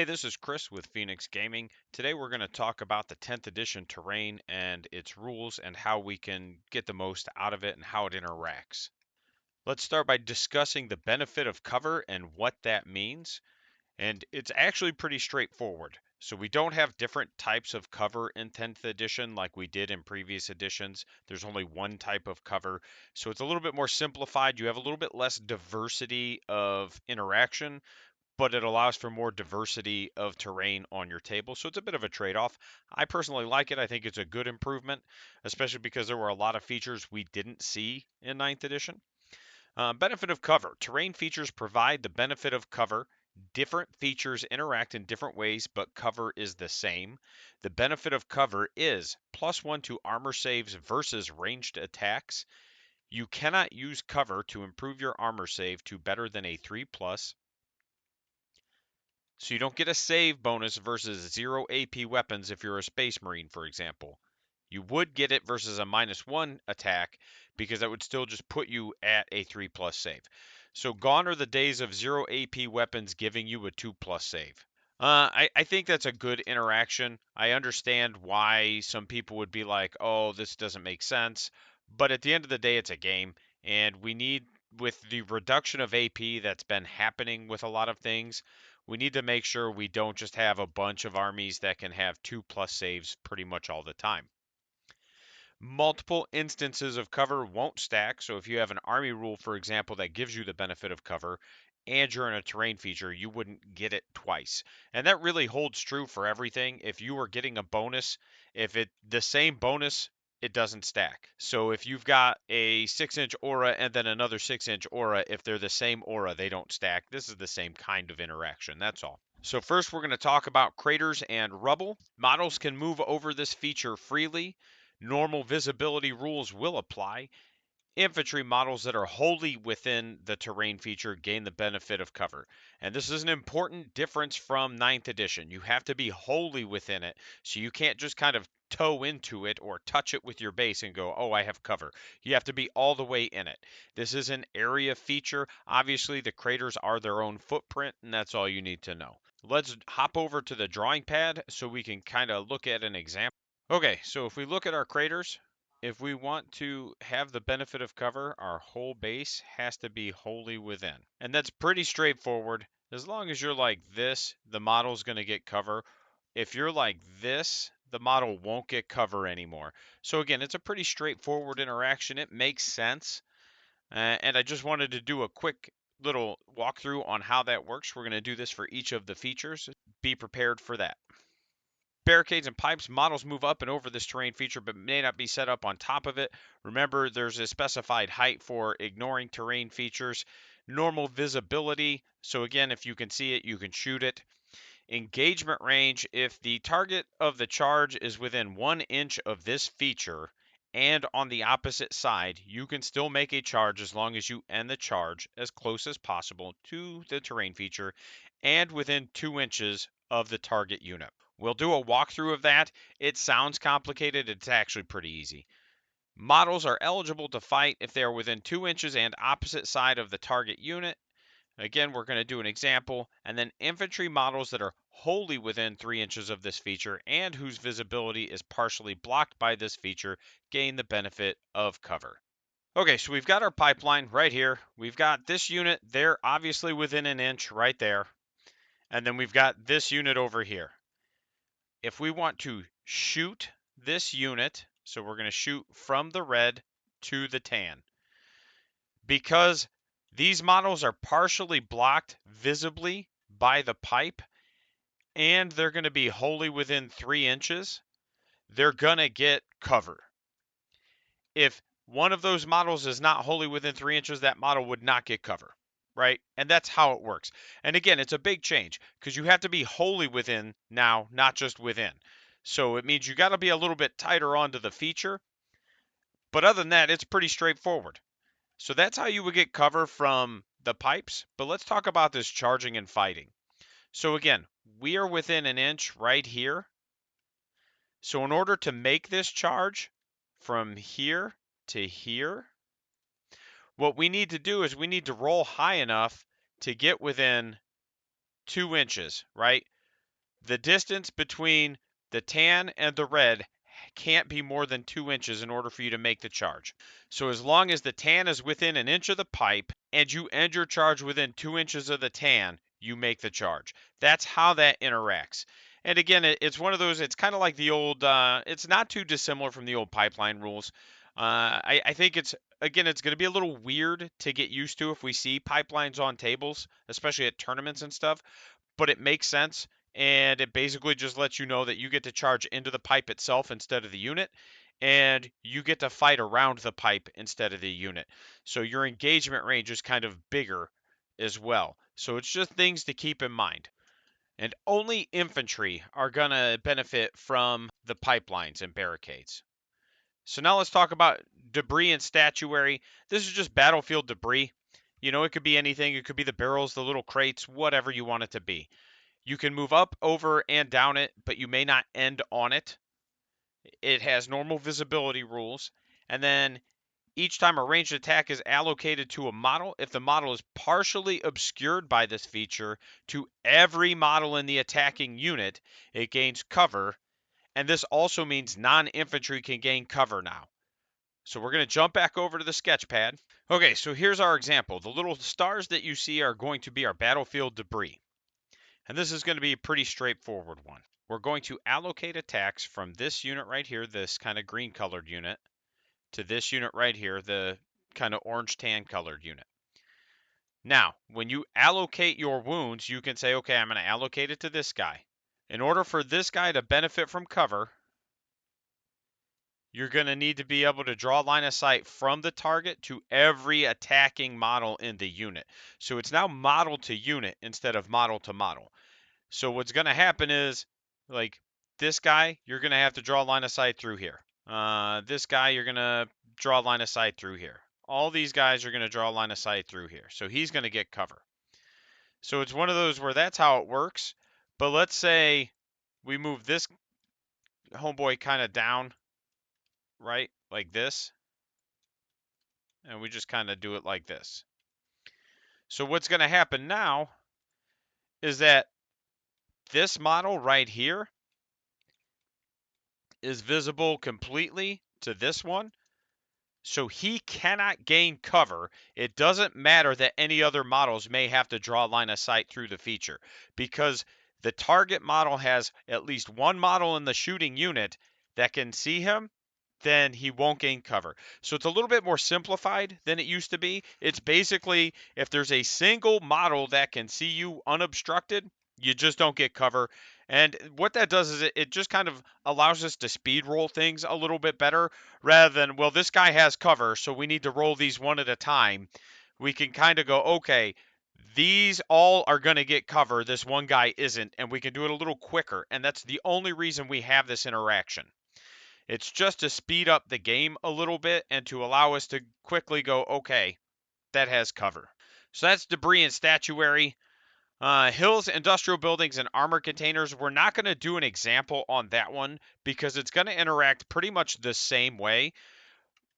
Hey, this is Chris with Phoenix Gaming. Today we're going to talk about the 10th edition terrain and its rules and how we can get the most out of it and how it interacts. Let's start by discussing the benefit of cover and what that means. And it's actually pretty straightforward. So we don't have different types of cover in 10th edition like we did in previous editions. There's only one type of cover. So it's a little bit more simplified. You have a little bit less diversity of interaction, but it allows for more diversity of terrain on your table. So it's a bit of a trade-off. I personally like it. I think it's a good improvement, especially because there were a lot of features we didn't see in 9th edition. Benefit of cover. Terrain features provide the benefit of cover. Different features interact in different ways, but cover is the same. The benefit of cover is +1 to armor saves versus ranged attacks. You cannot use cover to improve your armor save to better than a 3+. So you don't get a save bonus versus 0 AP weapons if you're a Space Marine, for example. You would get it versus a -1 attack because that would still just put you at a 3+ save. So gone are the days of 0 AP weapons giving you a 2+ save. I think that's a good interaction. I understand why some people would be like, oh, this doesn't make sense. But at the end of the day, it's a game. And we need, with the reduction of AP that's been happening with a lot of things, we need to make sure we don't just have a bunch of armies that can have 2+ saves pretty much all the time. Multiple instances of cover won't stack. So if you have an army rule, for example, that gives you the benefit of cover and you're in a terrain feature, you wouldn't get it twice. And that really holds true for everything. If you are getting a bonus, if it the same bonus, it doesn't stack. So if you've got a 6-inch aura and then another 6-inch aura, if they're the same aura, they don't stack. This is the same kind of interaction. That's all. So first we're going to talk about craters and rubble. Models can move over this feature freely. Normal visibility rules will apply. Infantry models that are wholly within the terrain feature gain the benefit of cover. And this is an important difference from 9th edition. You have to be wholly within it, so you can't just kind of toe into it or touch it with your base and go, oh, I have cover. You have to be all the way in it. This is an area feature. Obviously, the craters are their own footprint, and that's all you need to know. Let's hop over to the drawing pad so we can kind of look at an example. Okay, so if we look at our craters, if we want to have the benefit of cover, our whole base has to be wholly within. And that's pretty straightforward. As long as you're like this, the model's going to get cover. If you're like this, the model won't get cover anymore. So again, it's a pretty straightforward interaction. It makes sense. And I just wanted to do a quick little walkthrough on how that works. We're going to do this for each of the features. Be prepared for that. Barricades and pipes. Models move up and over this terrain feature but may not be set up on top of it. Remember, there's a specified height for ignoring terrain features. Normal visibility. So again, if you can see it, you can shoot it. Engagement range. If the target of the charge is within 1 inch of this feature and on the opposite side, you can still make a charge as long as you end the charge as close as possible to the terrain feature and within 2 inches of the target unit. We'll do a walkthrough of that. It sounds complicated. It's actually pretty easy. Models are eligible to fight if they are within 2 inches and opposite side of the target unit. Again, we're going to do an example. And then infantry models that are wholly within 3 inches of this feature and whose visibility is partially blocked by this feature gain the benefit of cover. Okay, so we've got our pipeline right here. We've got this unit there, obviously within 1 inch right there. And then we've got this unit over here. If we want to shoot this unit, so we're going to shoot from the red to the tan. Because these models are partially blocked visibly by the pipe, and they're going to be wholly within 3 inches, they're going to get cover. If one of those models is not wholly within 3 inches, that model would not get cover, right? And that's how it works. And again, it's a big change because you have to be wholly within now, not just within. So it means you got to be a little bit tighter onto the feature. But other than that, it's pretty straightforward. So that's how you would get cover from the pipes. But let's talk about this charging and fighting. So again, we are within 1 inch right here. So in order to make this charge from here to here, what we need to do is we need to roll high enough to get within 2 inches, right? The distance between the tan and the red can't be more than 2 inches in order for you to make the charge. So as long as the tan is within an inch of the pipe and you end your charge within 2 inches of the tan, you make the charge. That's how that interacts. And again, it's one of those, it's kind of like the old, it's not too dissimilar from the old pipeline rules. I think again, it's going to be a little weird to get used to if we see pipelines on tables, especially at tournaments and stuff, but it makes sense. And it basically just lets you know that you get to charge into the pipe itself instead of the unit, and you get to fight around the pipe instead of the unit. So your engagement range is kind of bigger as well. So it's just things to keep in mind. And only infantry are going to benefit from the pipelines and barricades. So now let's talk about debris and statuary. This is just battlefield debris. You know, it could be anything. It could be the barrels, the little crates, whatever you want it to be. You can move up, over, and down it, but you may not end on it. It has normal visibility rules. And then each time a ranged attack is allocated to a model, if the model is partially obscured by this feature, to every model in the attacking unit, it gains cover. And this also means non-infantry can gain cover now. So we're going to jump back over to the sketch pad. Okay, so here's our example. The little stars that you see are going to be our battlefield debris. And this is going to be a pretty straightforward one. We're going to allocate attacks from this unit right here, this kind of green colored unit, to this unit right here, the kind of orange tan colored unit. Now, when you allocate your wounds, you can say, okay, I'm going to allocate it to this guy. In order for this guy to benefit from cover, you're going to need to be able to draw line of sight from the target to every attacking model in the unit. So it's now model to unit instead of model to model. So what's going to happen is, like, this guy, you're going to have to draw a line of sight through here. This guy, you're going to draw a line of sight through here. All these guys are going to draw a line of sight through here. So he's going to get cover. So it's one of those where that's how it works. But let's say we move this homeboy kind of down, right, like this. And we just kind of do it like this. So what's going to happen now is that this model right here is visible completely to this one. So he cannot gain cover. It doesn't matter that any other models may have to draw line of sight through the feature, because the target model has at least one model in the shooting unit that can see him, then he won't gain cover. So it's a little bit more simplified than it used to be. It's basically, if there's a single model that can see you unobstructed, you just don't get cover. And what that does is it just kind of allows us to speed roll things a little bit better, rather than, well, this guy has cover, so we need to roll these one at a time. We can kind of go, okay, these all are going to get cover, this one guy isn't, and we can do it a little quicker. And that's the only reason we have this interaction. It's just to speed up the game a little bit and to allow us to quickly go, okay, that has cover. So that's debris and statuary. Hills, industrial buildings, and armor containers. We're not going to do an example on that one because it's going to interact pretty much the same way,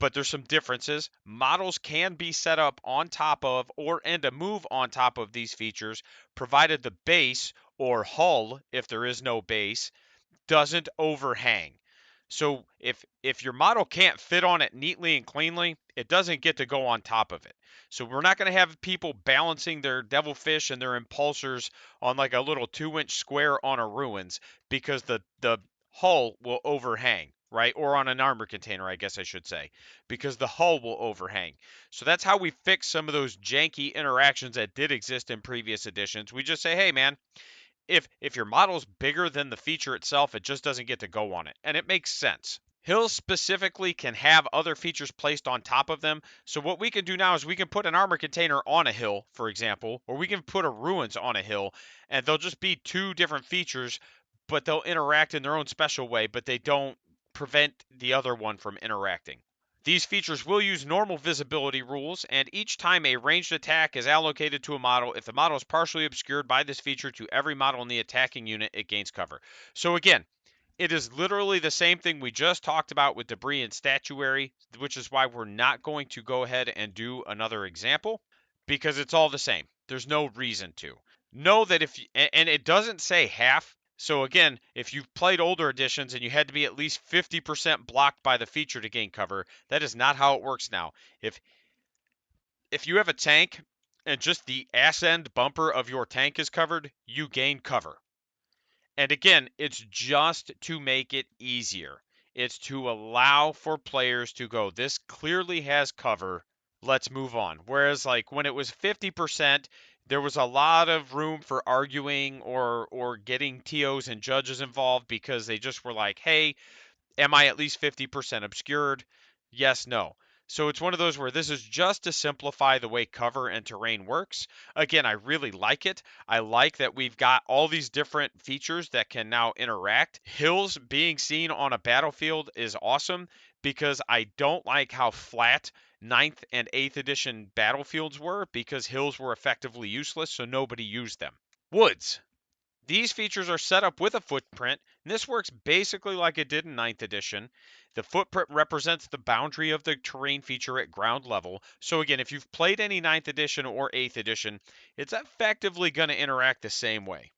but there's some differences. Models can be set up on top of and to move on top of these features, provided the base or hull, if there is no base, doesn't overhang. So if your model can't fit on it neatly and cleanly, it doesn't get to go on top of it. So we're not going to have people balancing their devilfish and their impulsors on like a little 2-inch square on a ruins, because the hull will overhang, right? Or on an armor container, I guess I should say, because the hull will overhang. So that's how we fix some of those janky interactions that did exist in previous editions. We just say, hey man, if your model's bigger than the feature itself, it just doesn't get to go on it. And it makes sense. Hills specifically can have other features placed on top of them. So what we can do now is we can put an armor container on a hill, for example, or we can put a ruins on a hill, and they'll just be two different features, but they'll interact in their own special way, but they don't prevent the other one from interacting. These features will use normal visibility rules, and each time a ranged attack is allocated to a model, if the model is partially obscured by this feature to every model in the attacking unit, it gains cover. So again, it is literally the same thing we just talked about with debris and statuary, which is why we're not going to go ahead and do another example, because it's all the same. There's no reason to. Know that and it doesn't say half. So again, if you've played older editions and you had to be at least 50% blocked by the feature to gain cover, that is not how it works now. If you have a tank and just the ass end bumper of your tank is covered, you gain cover. And again, it's just to make it easier. It's to allow for players to go, this clearly has cover. Let's move on. Whereas like when it was 50%, there was a lot of room for arguing or getting TOs and judges involved because they just were like, "Hey, am I at least 50% obscured? Yes, no." So it's one of those where this is just to simplify the way cover and terrain works. Again, I really like it. I like that we've got all these different features that can now interact. Hills being seen on a battlefield is awesome because I don't like how flat ninth and 8th edition battlefields were because hills were effectively useless, so nobody used them. Woods. These features are set up with a footprint, and this works basically like it did in ninth edition. The footprint represents the boundary of the terrain feature at ground level. So again, if you've played any ninth edition or 8th edition, it's effectively going to interact the same way.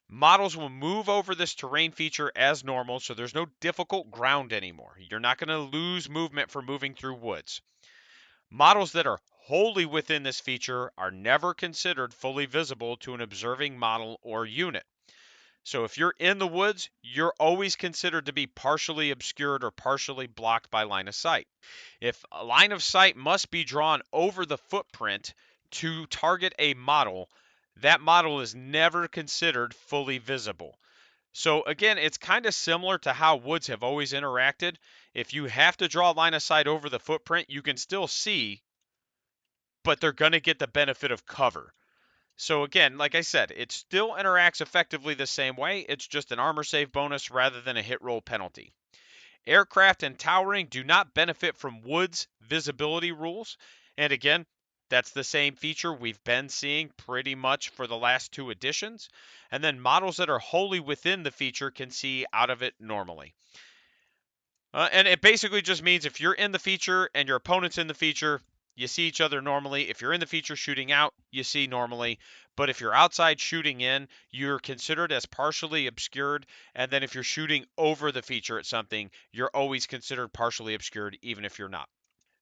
Models will move over this terrain feature as normal, so there's no difficult ground anymore. You're not going to lose movement for moving through woods. Models that are wholly within this feature are never considered fully visible to an observing model or unit. So if you're in the woods, you're always considered to be partially obscured or partially blocked by line of sight. If a line of sight must be drawn over the footprint to target a model, that model is never considered fully visible. So again, it's kind of similar to how woods have always interacted. If you have to draw a line of sight over the footprint, you can still see, but they're going to get the benefit of cover. So again, like I said, it still interacts effectively the same way. It's just an armor save bonus rather than a hit roll penalty. Aircraft and towering do not benefit from Wood's visibility rules. And again, that's the same feature we've been seeing pretty much for the last two editions. And then models that are wholly within the feature can see out of it normally. And it basically just means if you're in the feature and your opponent's in the feature, you see each other normally. If you're in the feature shooting out, you see normally. But if you're outside shooting in, you're considered as partially obscured. And then if you're shooting over the feature at something, you're always considered partially obscured, even if you're not.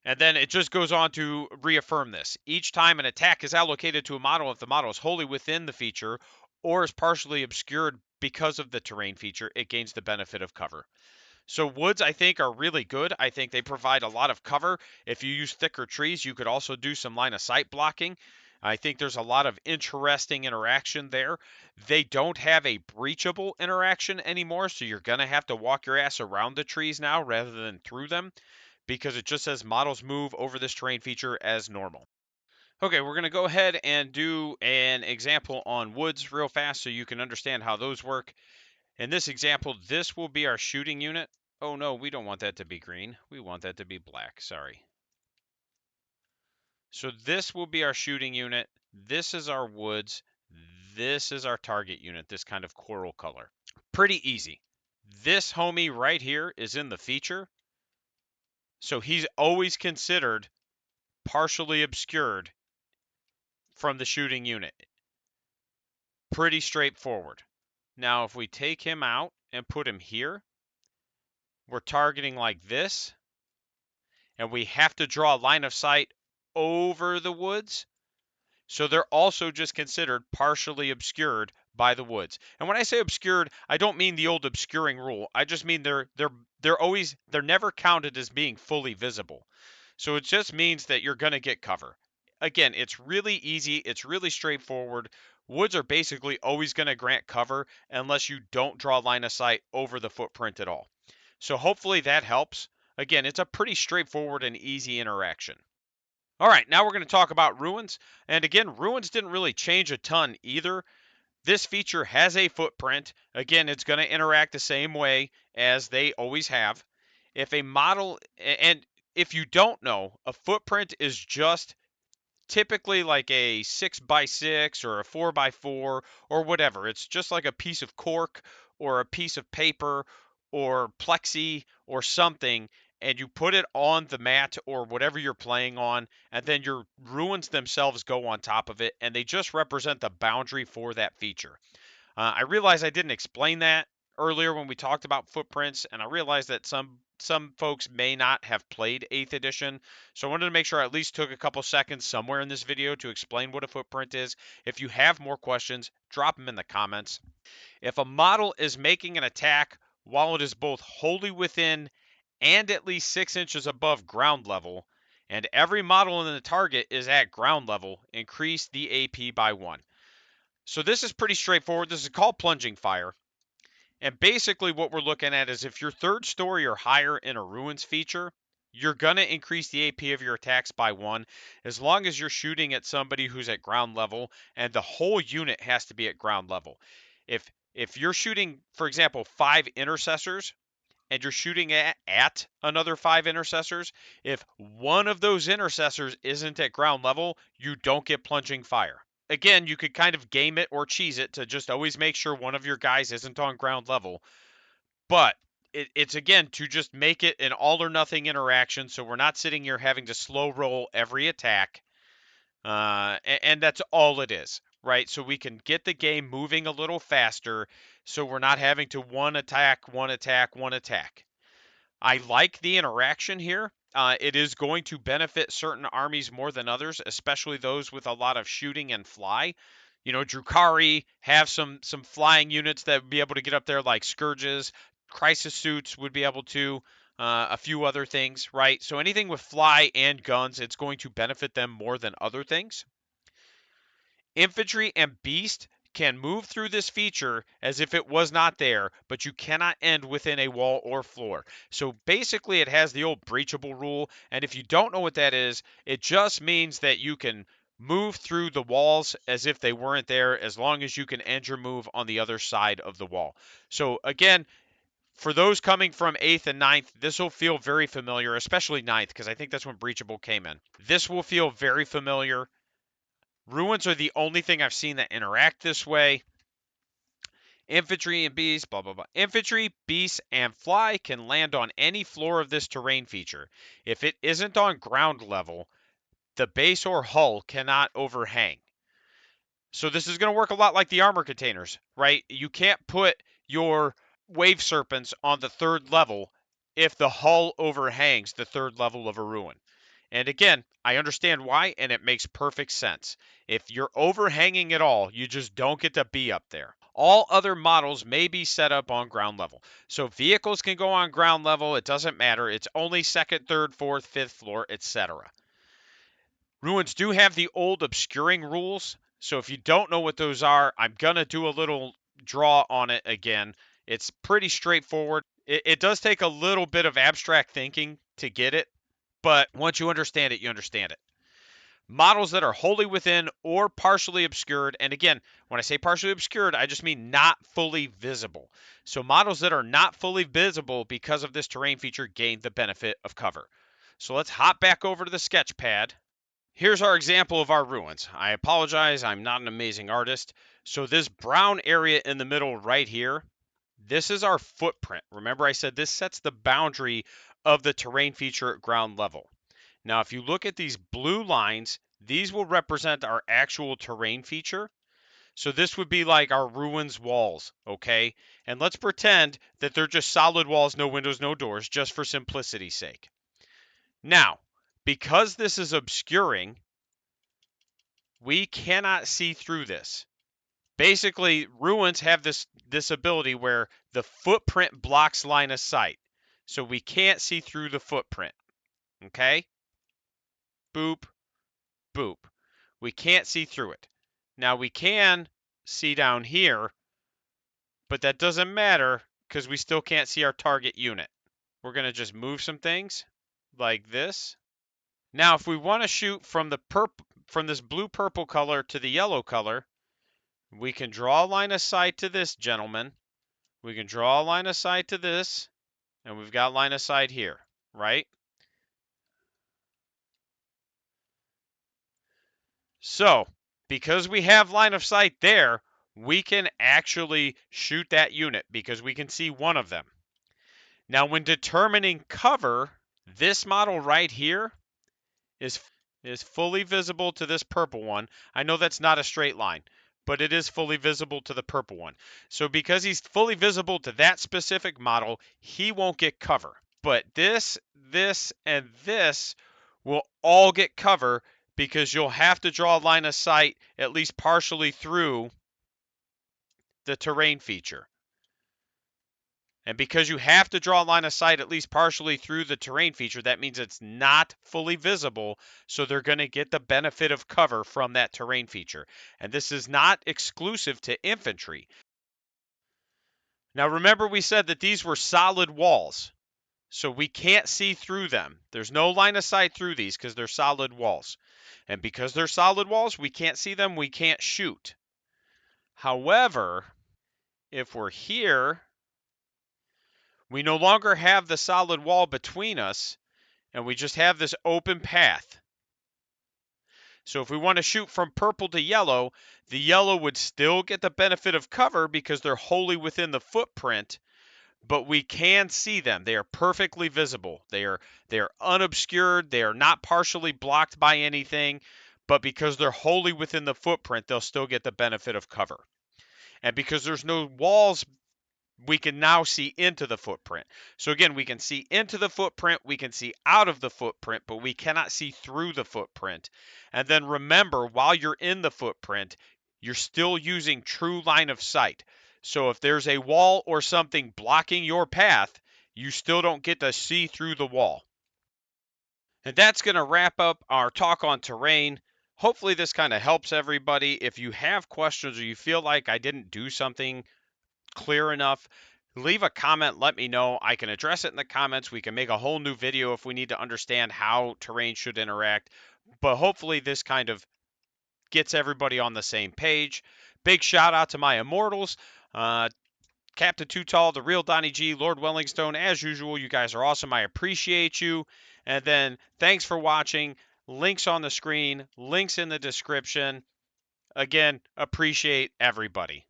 And then it just goes on to reaffirm this. Each time an attack is allocated to a model, if the model is wholly within the feature or is partially obscured because of the terrain feature, it gains the benefit of cover. So woods, I think, are really good. I think they provide a lot of cover. If you use thicker trees, you could also do some line of sight blocking. I think there's a lot of interesting interaction there. They don't have a breachable interaction anymore, so you're going to have to walk your ass around the trees now rather than through them because it just says models move over this terrain feature as normal. Okay, we're going to go ahead and do an example on woods real fast so you can understand how those work. In this example, this will be our shooting unit. Oh no, we don't want that to be green. We want that to be black, sorry. So this will be our shooting unit. This is our woods. This is our target unit, this kind of coral color. Pretty easy. This homie right here is in the feature. So he's always considered partially obscured from the shooting unit. Pretty straightforward. Now, if we take him out and put him here, we're targeting like this, and we have to draw a line of sight over the woods. So they're also just considered partially obscured by the woods. And when I say obscured, I don't mean the old obscuring rule. I just mean they're never counted as being fully visible. So it just means that you're going to get cover. Again, it's really easy, it's really straightforward. Woods are basically always going to grant cover unless you don't draw line of sight over the footprint at all. So hopefully that helps. Again, it's a pretty straightforward and easy interaction. All right, now we're going to talk about ruins. And again, ruins didn't really change a ton either. This feature has a footprint. Again, it's going to interact the same way as they always have. If a model, and if you don't know, a footprint is just typically like a 6x6 or a 4x4 or whatever. It's just like a piece of cork or a piece of paper or plexi or something, and you put it on the mat or whatever you're playing on, and then your ruins themselves go on top of it, and they just represent the boundary for that feature. I realized I didn't explain that earlier when we talked about footprints, and I realized that some folks may not have played 8th edition, so I wanted to make sure I at least took a couple seconds somewhere in this video to explain what a footprint is. If you have more questions, drop them in the comments. If a model is making an attack while it is both wholly within and at least 6 inches above ground level, and every model in the target is at ground level, increase the AP by 1. So this is pretty straightforward. This is called plunging fire. And basically what we're looking at is if you're 3rd story or higher in a ruins feature, you're going to increase the AP of your attacks by 1 as long as you're shooting at somebody who's at ground level and the whole unit has to be at ground level. If you're shooting, for example, 5 intercessors and you're shooting at another 5 intercessors, if one of those intercessors isn't at ground level, you don't get plunging fire. Again, you could kind of game it or cheese it to just always make sure one of your guys isn't on ground level. But it's again to just make it an all or nothing interaction, so we're not sitting here having to slow roll every attack. And that's all it is, right? So we can get the game moving a little faster, so we're not having to one attack, one attack, one attack. I like the interaction here. It is going to benefit certain armies more than others, especially those with a lot of shooting and fly. You know, Drukhari have some flying units that would be able to get up there, like Scourges. Crisis suits would be able to. A few other things, right? So anything with fly and guns, it's going to benefit them more than other things. Infantry and beast can move through this feature as if it was not there, but you cannot end within a wall or floor. So basically it has the old breachable rule, and if you don't know what that is, it just means that you can move through the walls as if they weren't there as long as you can end your move on the other side of the wall. So again, for those coming from 8th and 9th, this will feel very familiar, especially 9th, because I think that's when breachable came in. This will feel very familiar. Ruins are the only thing I've seen that interact this way. Infantry and beasts, blah, blah, blah. Infantry, beasts, and fly can land on any floor of this terrain feature. If it isn't on ground level, the base or hull cannot overhang. So this is going to work a lot like the armor containers, right? You can't put your wave serpents on the 3rd level if the hull overhangs the 3rd level of a ruin. And again, I understand why, and it makes perfect sense. If you're overhanging it all, you just don't get to be up there. All other models may be set up on ground level. So vehicles can go on ground level. It doesn't matter. It's only 2nd, 3rd, 4th, 5th floor, etc. Ruins do have the old obscuring rules. So if you don't know what those are, I'm going to do a little draw on it again. It's pretty straightforward. It does take a little bit of abstract thinking to get it, but once you understand it, you understand it. Models that are wholly within or partially obscured, and again, when I say partially obscured, I just mean not fully visible. So models that are not fully visible because of this terrain feature gain the benefit of cover. So let's hop back over to the sketch pad. Here's our example of our ruins. I apologize, I'm not an amazing artist. So this brown area in the middle right here, this is our footprint. Remember I said this sets the boundary of the terrain feature at ground level. Now, if you look at these blue lines, these will represent our actual terrain feature. So this would be like our ruins walls, okay? And let's pretend that they're just solid walls, no windows, no doors, just for simplicity's sake. Now, because this is obscuring, we cannot see through this. Basically, ruins have this ability where the footprint blocks line of sight. So we can't see through the footprint, okay? Boop, boop. We can't see through it. Now we can see down here, but that doesn't matter because we still can't see our target unit. We're going to just move some things like this. Now, if we want to shoot from this blue-purple color to the yellow color, we can draw a line of sight to this gentleman. We can draw a line of sight to this, and we've got line of sight here, right? So, because we have line of sight there, we can actually shoot that unit because we can see one of them. Now, when determining cover, this model right here is fully visible to this purple one. I know that's not a straight line, but it is fully visible to the purple one. So because he's fully visible to that specific model, he won't get cover. But this, and this will all get cover because you'll have to draw a line of sight at least partially through the terrain feature. And because you have to draw a line of sight at least partially through the terrain feature, that means it's not fully visible, so they're going to get the benefit of cover from that terrain feature. And this is not exclusive to infantry. Now remember we said that these were solid walls, so we can't see through them. There's no line of sight through these because they're solid walls. And because they're solid walls, we can't see them, we can't shoot. However, if we're here, we no longer have the solid wall between us, and we just have this open path. So if we want to shoot from purple to yellow, the yellow would still get the benefit of cover because they're wholly within the footprint, but we can see them. They are perfectly visible. They are unobscured. They are not partially blocked by anything, but because they're wholly within the footprint, they'll still get the benefit of cover. And because there's no walls, we can now see into the footprint. So again, we can see into the footprint, we can see out of the footprint, but we cannot see through the footprint. And then remember, while you're in the footprint, you're still using true line of sight. So if there's a wall or something blocking your path, you still don't get to see through the wall. And that's going to wrap up our talk on terrain. Hopefully this kind of helps everybody. If you have questions or you feel like I didn't do something clear enough, leave a comment, let me know. I can address it in the comments. We can make a whole new video if we need to understand how terrain should interact. But hopefully this kind of gets everybody on the same page. Big shout out to my immortals, Captain Too Tall, The Real Donnie G, Lord Wellingstone. As usual, you guys are awesome. I appreciate you. And then thanks for watching. Links on the screen, links in the description. Again, appreciate everybody.